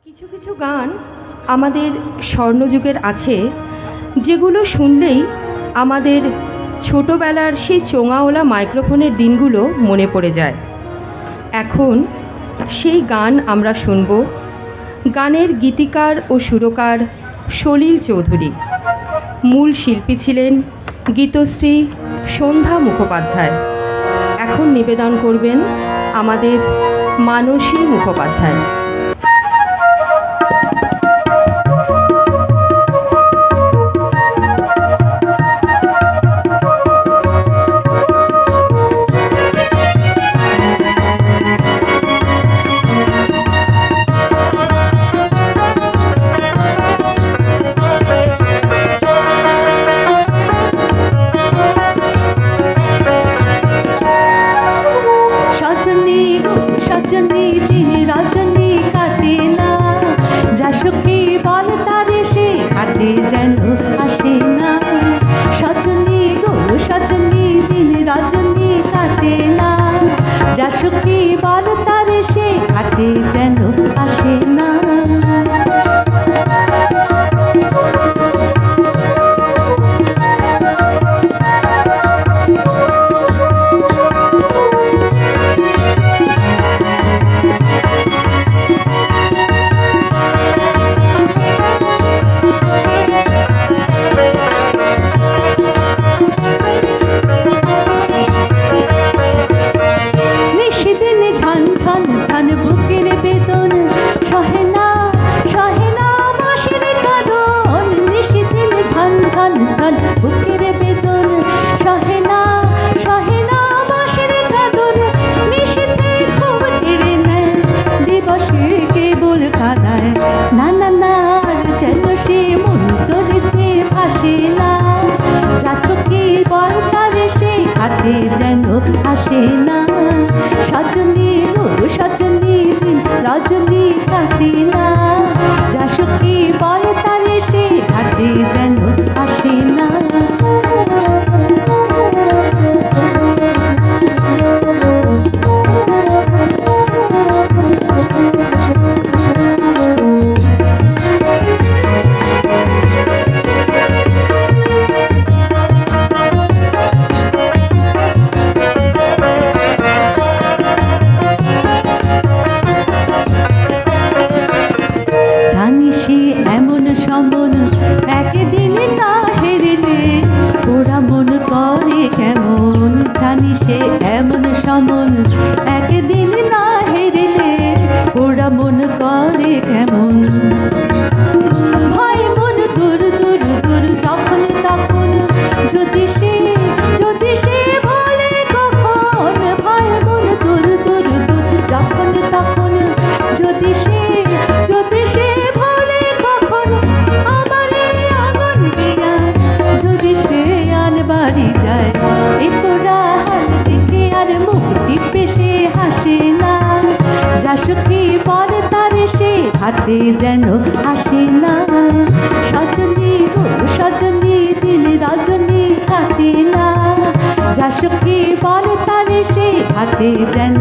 কিছু কিছু গান আমাদের স্বর্ণযুগের আছে, যেগুলো শুনলেই আমাদের ছোটোবেলার সেই চোঙাওয়ালা মাইক্রোফোনের দিনগুলো মনে পড়ে যায়। এখন সেই গান আমরা শুনব। গানের গীতিকার ও সুরকার সলিল চৌধুরী। মূল শিল্পী ছিলেন গীতশ্রী সন্ধ্যা মুখোপাধ্যায়। এখন নিবেদন করবেন আমাদের মানসী মুখোপাধ্যায়। রজনী দিন রজনী কাটে না, যা সখী বল তারে সে কাটে যেন আসে না। সজনী গো সজনী দিন রজনী কাটে না, যা সখী বল তারে সে কাটে যেন আসে না। ঝন বুকের বেদন সহে না মাসের কারণ। নিশিদিন ঝন ঝন ঝন বুকের বেদন সহে না মাসের কারণ। নিশিতে খুব কেড়ে নেয়, দিবসে কেবল কাঁদায়। নানা নার যেন সে মন তরিতে ভাসে না, যাতকে বল তারে সে হাতে যেন আসে না। সজনী সজনী দিন রজনী কাটে না, যা সখী বল তারে সে ঘাটে যেন আসে না। একদিন না হেরলে ওরা মন করে কেমন। জানি সে এমন সমন, একদিন না হেরলে ওরা মন করে কেমন। ভয় মন দূর দূর দূর যখন তখন, যদি সে বলে কখন। ভয় মন দূর দূর দূর যখন তখন, যদি সে বাড়ি যায়। এ পোড়া হাল দেখে আর মুখ টিপে সে হাসে না, যা সখী বল তারে সে হাতে যেন আসে না। সজনী গো সজনী দিন রজনী কাটে না, যা সখী বল তারে সে হাতে যেন